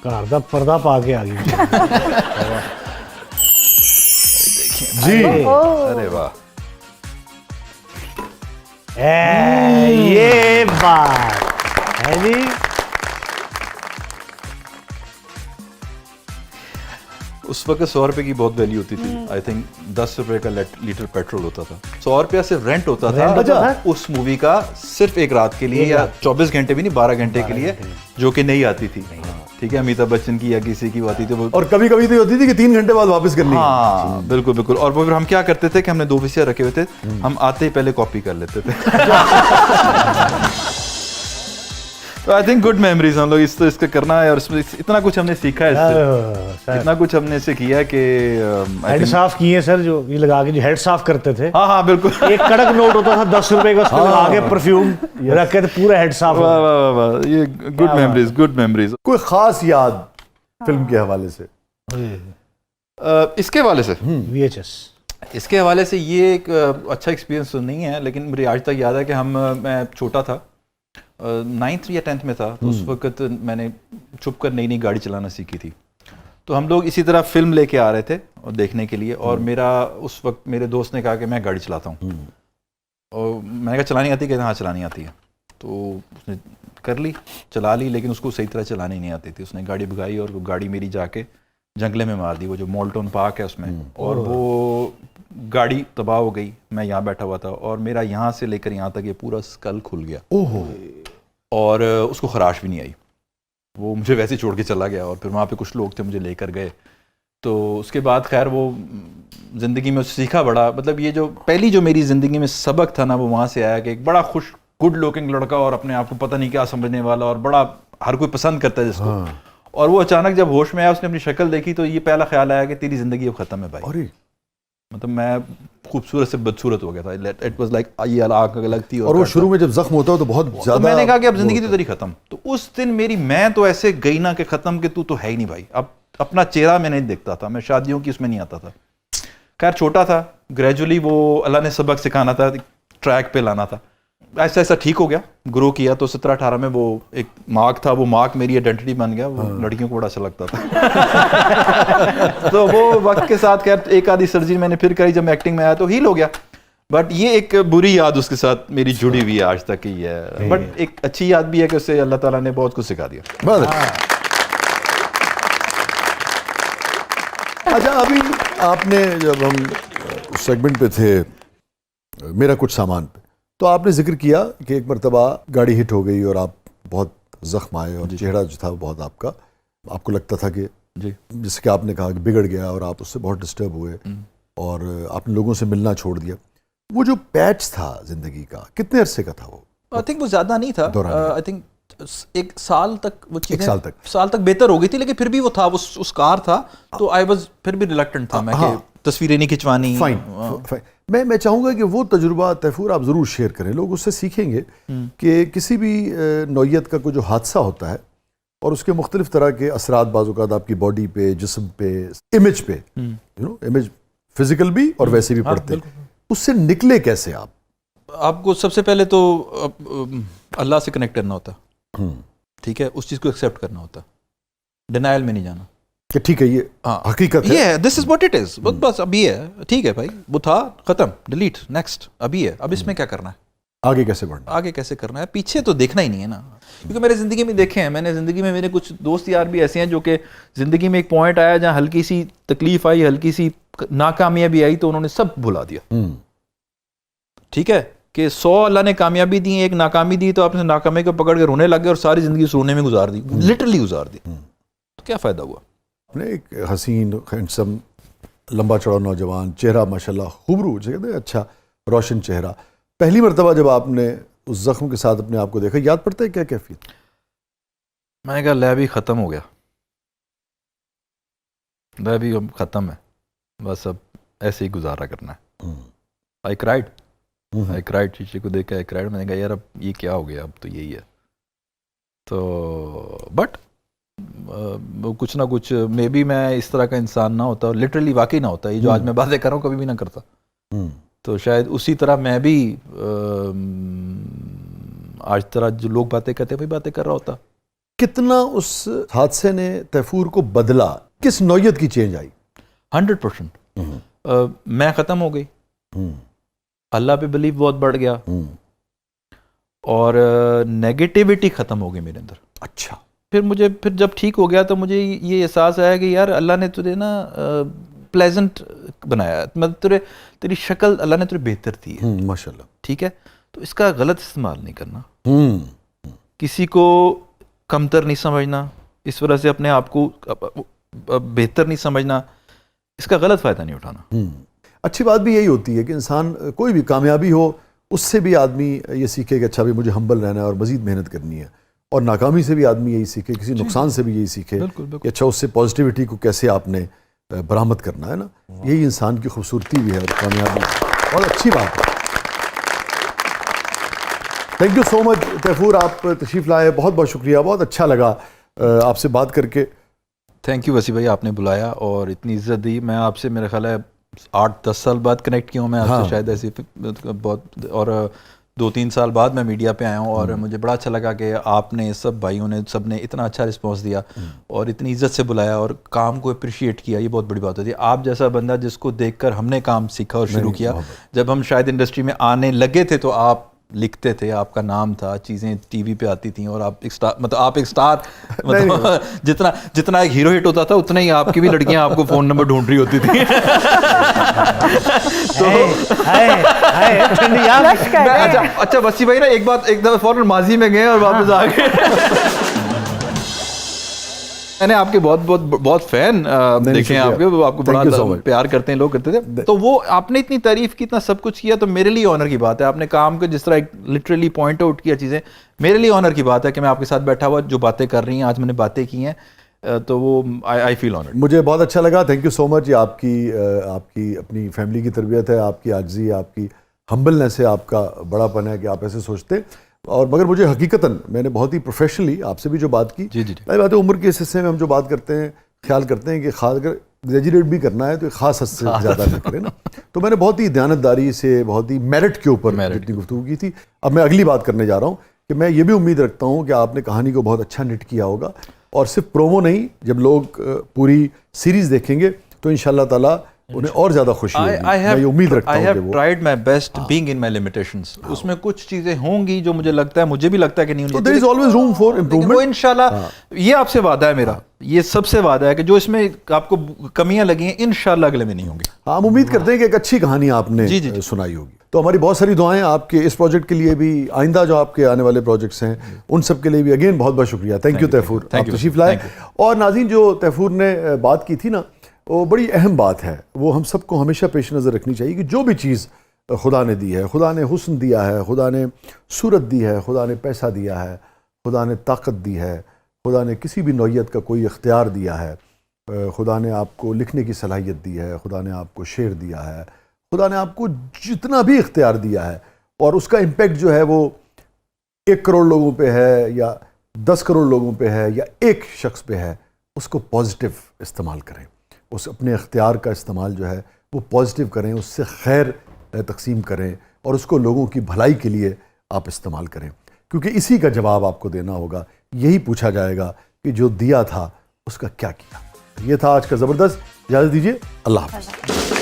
ਘਰ ਦਾ ਪਰਦਾ ਪਾ ਕੇ ਆ ਗਈ جی ارے واہ یہ بات ہے جی. اس وقت 100 روپے کی بہت ویلیو ہوتی تھی. آئی تھنک 10 روپے کا لیٹر پیٹرول ہوتا تھا. 100 روپیہ صرف رینٹ ہوتا تھا اس مووی کا, صرف ایک رات کے لیے, یا 24 گھنٹے بھی نہیں, 12 گھنٹے کے لیے, جو کہ نہیں آتی تھی. ٹھیک ہے, امیتابھ بچن کی یا کسی کی آتی تھی, اور کبھی کبھی تو ہوتی تھی کہ 3 گھنٹے بعد واپس کرنی. ہاں بالکل بالکل. اور وہ پھر ہم کیا کرتے تھے کہ ہم نے 2 ویسیاں رکھے ہوئے تھے, ہم آتے ہی پہلے کاپی کر لیتے تھے. تو آئی تھنک گڈ میموریز ہم لوگ اس کا کرنا ہے, اور اس میں اتنا کچھ ہم نے سیکھا ہے اس سے, اتنا کچھ ہم نے اس سے کیا کہ ہیڈ صاف کیے سر, جو یہ لگا کے جو ہیڈ صاف کرتے تھے. ہاں ہاں بالکل. ایک کڑک نوٹ ہوتا تھا 10 روپے کا, اس پہ لگا کے پرفیوم رکھ کے پورا ہیڈ صاف. واہ واہ واہ, یہ گڈ میموریز, گڈ میموریز. کوئی خاص یاد فلم کے حوالے سے؟ اس کے حوالے سے VHS اس کے حوالے سے یہ ایک اچھا ایکسپیرینس تو نہیں ہے, لیکن مجھے آج تک یاد ہے کہ میں چھوٹا تھا, 9th یا 10th میں تھا, تو اس وقت میں نے چھپ کر نئی گاڑی چلانا سیکھی تھی. تو ہم لوگ اسی طرح فلم لے کے آ رہے تھے اور دیکھنے کے لیے, اور میرا اس وقت میرے دوست نے کہا کہ میں گاڑی چلاتا ہوں, اور میں نے کہا چلانی آتی ہے, کہ ہاں چلانی آتی ہے. تو اس نے کر لی, چلا لی, لیکن اس کو صحیح طرح چلانی نہیں آتی تھی. اس نے گاڑی بھگائی اور گاڑی میری جا کے جنگلے میں مار دی, وہ جو مولٹون پارک ہے اس میں, اور وہ گاڑی تباہ ہو گئی. میں یہاں بیٹھا ہوا تھا, اور میرا یہاں سے لے کر یہاں تک یہ پورا اسکل کھل گیا, اور اس کو خراش بھی نہیں آئی. وہ مجھے ویسے ہی چھوڑ کے چلا گیا, اور پھر وہاں پہ کچھ لوگ تھے مجھے لے کر گئے. تو اس کے بعد خیر وہ زندگی میں سیکھا بڑا, مطلب یہ جو پہلی جو میری زندگی میں سبق تھا نا, وہ وہاں سے آیا کہ ایک بڑا گڈ لوکنگ لڑکا, اور اپنے آپ کو پتہ نہیں کیا سمجھنے والا, اور بڑا ہر کوئی پسند کرتا ہے جس کو, اور وہ اچانک جب ہوش میں آیا, اس نے اپنی شکل دیکھی, تو یہ پہلا خیال آیا کہ تیری زندگی اب ختم ہے بھائی. مطلب میں خوبصورت سے بدصورت ہو گیا تھا. اٹ واز لائک یہ آنکھ الگ تھی, اور وہ شروع میں جب زخم ہوتا ہے تو بہت زیادہ. میں نے کہا کہ اب زندگی تو تیری ختم. تو اس دن میری میں تو ایسے گئی نا کہ ختم, کہ تو ہے ہی نہیں بھائی. اب اپنا چہرہ میں نہیں دیکھتا تھا, میں شادیوں کی اس میں نہیں آتا تھا. خیر چھوٹا تھا, گریجولی وہ اللہ نے سبق سکھانا تھا, ٹریک پہ لانا تھا. ایسا ایسا ٹھیک ہو گیا, گرو کیا. تو 17-18 میں وہ ایک مارک تھا, وہ مارک میری آئیڈینٹی بن گیا. وہ لڑکیوں کو بڑا اچھا لگتا تھا. تو وہ وقت کے ساتھ خیر ایک آدھی سرجری میں نے پھر کری, جب میں ایکٹنگ میں آیا تو ہیل ہو گیا. بٹ یہ ایک بری یاد اس کے ساتھ میری جڑی ہوئی ہے آج تک ہی ہے. بٹ ایک اچھی یاد بھی ہے کہ اس سے اللہ تعالیٰ نے بہت کچھ سکھا دیا. اچھا, ابھی آپ نے جب ہم سیگمنٹ پہ تھے میرا کچھ سامان پہ, تو آپ نے ذکر کیا کہ ایک مرتبہ گاڑی ہٹ ہو گئی اور آپ بہت زخم آئے, اور چہرہ جو تھا بہت آپ کو لگتا تھا کہ جس کہ آپ نے کہا کہ بگڑ گیا, اور آپ اس سے بہت ڈسٹرب ہوئے, اور آپ نے لوگوں سے ملنا چھوڑ دیا. وہ جو پیچ تھا زندگی کا, کتنے عرصے کا تھا وہ؟ آئی تھنک وہ زیادہ نہیں تھا, آئی تھنک ایک سال تک وہ چیزیں, سال تک بہتر ہو گئی تھی, لیکن پھر بھی وہ تھا, وہ اس کار تھا. تو آئی واز پھر بھی ریلیکٹنٹ تھا میں کہ تصویریں نہیں کھنچوانی. میں چاہوں گا کہ وہ تجربہ تیفور آپ ضرور شیئر کریں, لوگ اس سے سیکھیں گے کہ کسی بھی نوعیت کا کوئی جو حادثہ ہوتا ہے, اور اس کے مختلف طرح کے اثرات بعض اوقات آپ کی باڈی پہ, جسم پہ, امیج پہ, امیج فزیکل بھی اور ویسے بھی پڑتے ہیں, اس سے نکلے کیسے آپ؟ آپ کو سب سے پہلے تو اللہ سے کنیکٹ کرنا ہوتا, ٹھیک ہے, اس چیز کو ایکسیپٹ کرنا ہوتا, ڈینائل میں نہیں جانا کہ ٹھیک ہے یہ حقیقت ہے, یہ دس از واٹ اٹ از, بس ابھی ہے, ٹھیک ہے بھائی, وہ تھا, ختم, ڈیلیٹ, نیکسٹ, ابھی ہے, اب اس میں کیا کرنا ہے, آگے کیسے بڑھنا, آگے کیسے کرنا ہے, پیچھے تو دیکھنا ہی نہیں ہے نا. کیونکہ میرے زندگی میں دیکھے ہیں, میں نے زندگی میں میرے کچھ دوست یار بھی ایسے ہیں جو کہ زندگی میں ایک پوائنٹ آیا جہاں ہلکی سی تکلیف آئی, ہلکی سی ناکامیابی آئی, تو انہوں نے سب بھلا دیا. ٹھیک ہے, کہ 100 اللہ نے کامیابی دی, ایک ناکامی دی, تو آپ نے ناکامی کو پکڑ کے رونے لگ گئے, اور ساری زندگی سونے میں گزار دی, لٹرلی گزار دی. تو کیا فائدہ ہوا؟ ایک حسین, ہینڈسم, لمبا چڑا نوجوان, چہرہ ماشاءاللہ خوبرو, اچھا روشن چہرہ. پہلی مرتبہ جب آپ نے اس زخم کے ساتھ اپنے آپ کو دیکھا, یاد پڑتا ہے کیا کیفیت؟ میں نے کہا لے بھی ختم ہو گیا, لے بھی اب ختم ہے, بس اب ایسے ہی گزارا کرنا ہے. آئی کرائڈ, شیشے کو دیکھ کے آئی کرائڈ. میں نے کہا یار اب یہ کیا ہو گیا, اب تو یہی ہے. تو بٹ کچھ نہ کچھ مے بی میں اس طرح کا انسان نہ ہوتا, لٹرلی واقعی نہ ہوتا, یہ جو آج میں باتیں کر رہا ہوں کبھی بھی نہ کرتا. تو شاید اسی طرح میں بھی آج طرح جو لوگ باتیں کرتے ہیں وہی باتیں کر رہا ہوتا. کتنا اس حادثے نے تیفور کو بدلا, کس نوعیت کی چینج آئی؟ 100%. میں ختم ہو گئی, اللہ پہ بلیو بہت بڑھ گیا, اور نیگیٹیوٹی ختم ہو گئی میرے اندر. اچھا. پھر جب ٹھیک ہو گیا تو مجھے یہ احساس آیا کہ یار اللہ نے تجھے نا پلیزنٹ بنایا, مطلب تیری شکل اللہ نے تجھے بہتر دی ہے, ماشاءاللہ. ٹھیک ہے, تو اس کا غلط استعمال نہیں کرنا, کسی کو کمتر نہیں سمجھنا, اس وجہ سے اپنے آپ کو بہتر نہیں سمجھنا, اس کا غلط فائدہ نہیں اٹھانا. اچھی بات بھی یہی ہوتی ہے کہ انسان کوئی بھی کامیابی ہو اس سے بھی آدمی یہ سیکھے کہ اچھا بھی مجھے ہمبل رہنا ہے اور مزید محنت کرنی ہے, اور ناکامی سے بھی آدمی یہی سیکھے, کسی نقصان سے بھی یہی سیکھے کہ اچھا اس سے پازیٹیوٹی کو کیسے آپ نے برآمد کرنا ہے نا. یہی انسان کی خوبصورتی بھی ہے اور کامیابی. بہت اچھی بات ہے. تھینک یو سو مچ تیفور, آپ تشریف لائے, بہت بہت شکریہ, بہت اچھا لگا آپ سے بات کر کے. تھینک یو وسیع بھائی, آپ نے بلایا اور اتنی عزت دی. میں آپ سے میرا خیال ہے 8-10 سال بعد کنیکٹ کیا ہوں میں آپ سے, شاید ایسی بہت, اور 2-3 سال بعد میں میڈیا پہ آیا ہوں, اور مجھے بڑا اچھا لگا کہ آپ نے سب بھائیوں نے سب نے اتنا اچھا رسپانس دیا اور اتنی عزت سے بلایا اور کام کو اپریشیٹ کیا. یہ بہت بڑی بات ہوتی ہے. آپ جیسا بندہ جس کو دیکھ کر ہم نے کام سیکھا اور شروع کیا, جب ہم شاید انڈسٹری میں آنے لگے تھے تو آپ لکھتے تھے, آپ کا نام تھا, چیزیں ٹی وی پہ آتی تھیں, اور آپ ایک سٹار, مطلب آپ ایک سٹار, مطلب جتنا ایک ہیرو ہٹ ہوتا تھا اتنا ہی آپ کی بھی لڑکیاں آپ کو فون نمبر ڈھونڈ رہی ہوتی تھیں. اچھا وسیع بھائی نا ایک دفعہ فوراً ماضی میں گئے اور واپس آ گئے. میں نے آپ کے بہت فین دیکھے ہیں, آپ کو بڑا پیار کرتے ہیں لوگ, کرتے تھے, تو وہ آپ نے اتنی تعریف کی, اتنا سب کچھ کیا, تو میرے لیے آنر کی بات ہے. آپ نے کام کو جس طرح لٹرلی پوائنٹ آؤٹ کیا چیزیں, میرے لیے آنر کی بات ہے کہ میں آپ کے ساتھ بیٹھا ہوا جو باتیں کر رہی ہیں آج میں نے باتیں کی ہیں, تو وہ آئی فیل آنرڈ. مجھے بہت اچھا لگا. تھینک یو سو مچ. یہ آپ کی اپنی فیملی کی تربیت ہے, آپ کی عاجزی, آپ کی ہمبلنس ہے, آپ کا بڑا پن ہے کہ آپ ایسے سوچتے. اور مگر مجھے حقیقتاً میں نے بہت ہی پروفیشنلی آپ سے بھی جو بات کی, بھائی بات ہے عمر کے اس حصے میں ہم جو بات کرتے ہیں خیال کرتے ہیں کہ خاص اگر ایگزیجریٹ بھی کرنا ہے تو ایک خاص حد سے زیادہ نہ کرے نا. تو میں نے بہت ہی دیانتداری سے, بہت ہی میرٹ کے اوپر جتنی گفتگو کی تھی. اب میں اگلی بات کرنے جا رہا ہوں کہ میں یہ بھی امید رکھتا ہوں کہ آپ نے کہانی کو بہت اچھا نٹ کیا ہوگا, اور صرف پرومو نہیں, جب لوگ پوری سیریز دیکھیں گے تو انشاءاللہ تعالیٰ انہیں اور زیادہ خوشی ہوگی. میں یہ امید رکھتا ہوں کہ وہ tried my best being in my limitations. اس میں کچھ چیزیں ہوں گی جو مجھے لگتا ہے, مجھے بھی لگتا ہے کہ نہیں ہونی چاہیے. there is always room for improvement. وہ انشاءاللہ, یہ آپ سے وعدہ ہے میرا, یہ سب سے وعدہ ہے کہ جو اس میں آپ کو کمیاں لگی ہیں انشاءاللہ اگلے میں نہیں ہوں گی. ہم امید کرتے ہیں کہ ایک اچھی کہانی آپ نے سنائی ہوگی. تو ہماری بہت ساری دعائیں آپ کے اس پروجیکٹ کے لیے بھی, آئندہ جو آپ کے آنے والے پروجیکٹس ہیں ان سب کے لیے بھی. اگین بہت بہت شکریہ. تھینک یو تیفور, آپ تشریف لائے. اور ناظرین, جو تیفور نے بات کی تھی نا, وہ بڑی اہم بات ہے, وہ ہم سب کو ہمیشہ پیش نظر رکھنی چاہیے کہ جو بھی چیز خدا نے دی ہے, خدا نے حسن دیا ہے, خدا نے صورت دی ہے, خدا نے پیسہ دیا ہے, خدا نے طاقت دی ہے, خدا نے کسی بھی نوعیت کا کوئی اختیار دیا ہے, خدا نے آپ کو لکھنے کی صلاحیت دی ہے, خدا نے آپ کو شعر دیا ہے, خدا نے آپ کو جتنا بھی اختیار دیا ہے, اور اس کا امپیکٹ جو ہے وہ 1 کروڑ لوگوں پہ ہے یا 10 کروڑ لوگوں پہ ہے یا ایک شخص پہ ہے, اس کو پازیٹیو استعمال کریں. اس اپنے اختیار کا استعمال جو ہے وہ پازیٹیو کریں, اس سے خیر تقسیم کریں, اور اس کو لوگوں کی بھلائی کے لیے آپ استعمال کریں, کیونکہ اسی کا جواب آپ کو دینا ہوگا. یہی پوچھا جائے گا کہ جو دیا تھا اس کا کیا کیا. یہ تھا آج کا زبردست. اجازت دیجیے, اللہ حافظ.